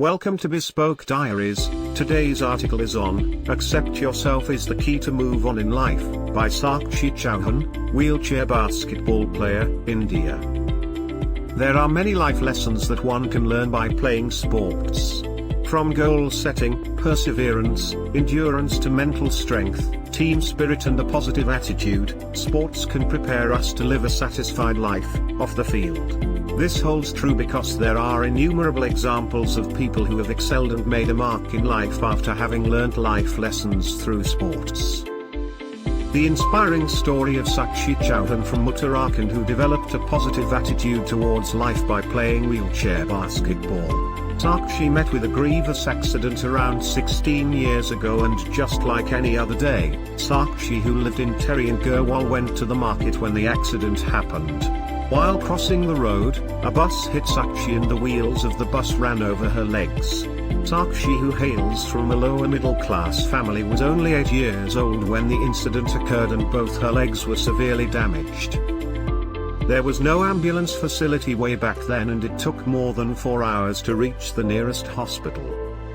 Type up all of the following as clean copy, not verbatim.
Welcome to Bespoke Diaries. Today's article is on Accept Yourself is the Key to Move On in Life by Sakshi Chauhan, wheelchair basketball player, India. There are many life lessons that one can learn by playing sports. From goal setting, perseverance, endurance to mental strength, team spirit and a positive attitude, sports can prepare us to live a satisfied life off the field. This holds true because there are innumerable examples of people who have excelled and made a mark in life after having learnt life lessons through sports. The inspiring story of Sakshi Chauhan from Uttarakhand, who developed a positive attitude towards life by playing wheelchair basketball. Sakshi met with a grievous accident around 16 years ago, and just like any other day, Sakshi, who lived in Terry and Gurwal, went to the market when the accident happened. While crossing the road, a bus hit Sakshi and the wheels of the bus ran over her legs. Sakshi, who hails from a lower middle class family, was only 8 years old when the incident occurred and both her legs were severely damaged. There was no ambulance facility way back then, and it took more than 4 hours to reach the nearest hospital.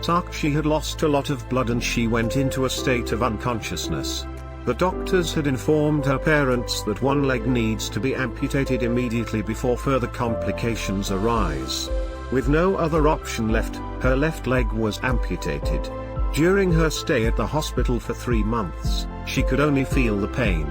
Sakshi had lost a lot of blood and she went into a state of unconsciousness. The doctors had informed her parents that one leg needs to be amputated immediately before further complications arise. With no other option left, her left leg was amputated. During her stay at the hospital for 3 months, she could only feel the pain.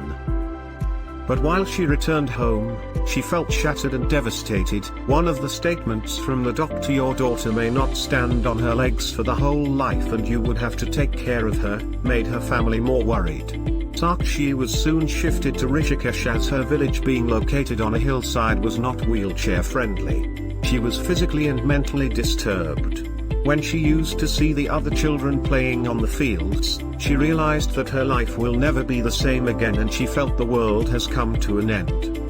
But while she returned home, she felt shattered and devastated. One of the statements from the doctor, "Your daughter may not stand on her legs for the whole life and you would have to take care of her," made her family more worried. Sakshi was soon shifted to Rishikesh, as her village, being located on a hillside, was not wheelchair friendly. She was physically and mentally disturbed. When she used to see the other children playing on the fields, she realized that her life will never be the same again, and she felt the world has come to an end.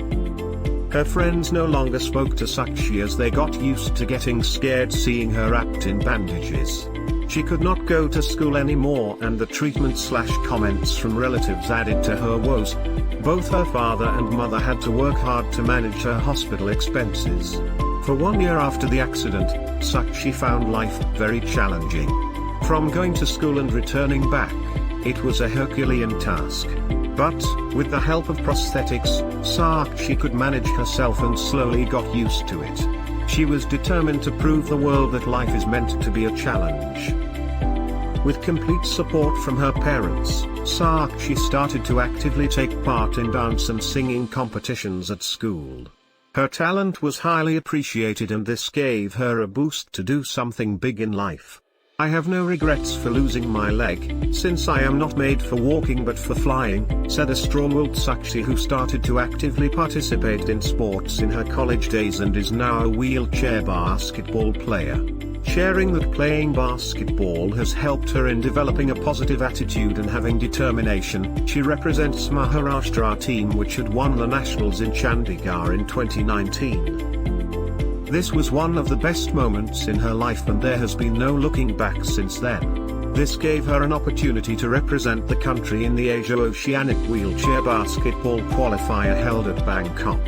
Her friends no longer spoke to Sakshi as they got used to getting scared seeing her wrapped in bandages. She could not go to school anymore, and the treatment/comments from relatives added to her woes. Both her father and mother had to work hard to manage her hospital expenses. For 1 year after the accident, Sakshi found life very challenging. From going to school and returning back, it was a Herculean task. But, with the help of prosthetics, Sakshi could manage herself and slowly got used to it. She was determined to prove the world that life is meant to be a challenge. With complete support from her parents, Sakshi started to actively take part in dance and singing competitions at school. Her talent was highly appreciated, and this gave her a boost to do something big in life. "I have no regrets for losing my leg, since I am not made for walking but for flying," said a strong-willed Sakshi, who started to actively participate in sports in her college days and is now a wheelchair basketball player. Sharing that playing basketball has helped her in developing a positive attitude and having determination, she represents Maharashtra team, which had won the nationals in Chandigarh in 2019. This was one of the best moments in her life, and there has been no looking back since then. This gave her an opportunity to represent the country in the Asia-Oceanic Wheelchair Basketball Qualifier held at Bangkok.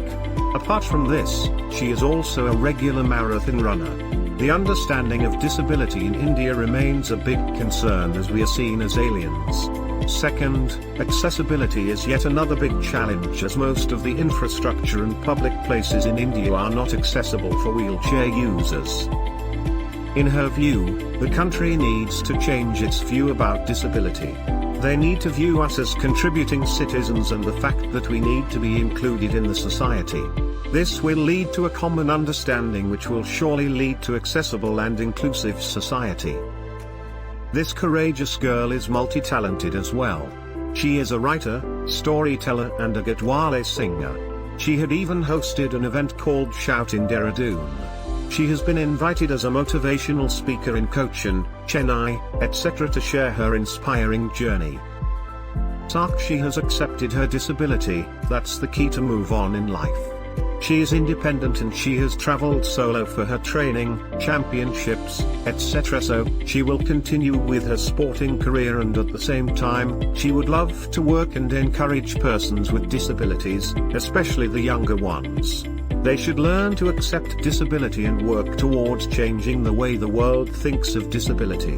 Apart from this, she is also a regular marathon runner. The understanding of disability in India remains a big concern, as we are seen as aliens. Second, accessibility is yet another big challenge, as most of the infrastructure and public places in India are not accessible for wheelchair users. In her view, the country needs to change its view about disability. They need to view us as contributing citizens and the fact that we need to be included in the society. This will lead to a common understanding, which will surely lead to accessible and inclusive society. This courageous girl is multi-talented as well. She is a writer, storyteller and a Gadwale singer. She had even hosted an event called Shout in Dehradun. She has been invited as a motivational speaker in Cochin, Chennai, etc. to share her inspiring journey. Sakshi has accepted her disability. That's the key to move on in life. She is independent and she has traveled solo for her training, championships, etc. So, she will continue with her sporting career, and at the same time, she would love to work and encourage persons with disabilities, especially the younger ones. They should learn to accept disability and work towards changing the way the world thinks of disability.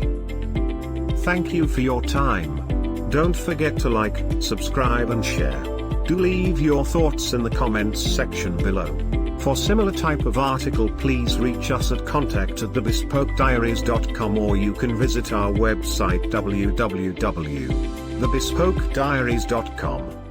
Thank you for your time. Don't forget to like, subscribe and share. Do leave your thoughts in the comments section below. For similar type of article, please reach us at contact@thebespokediaries.com, or you can visit our website www.thebespokediaries.com.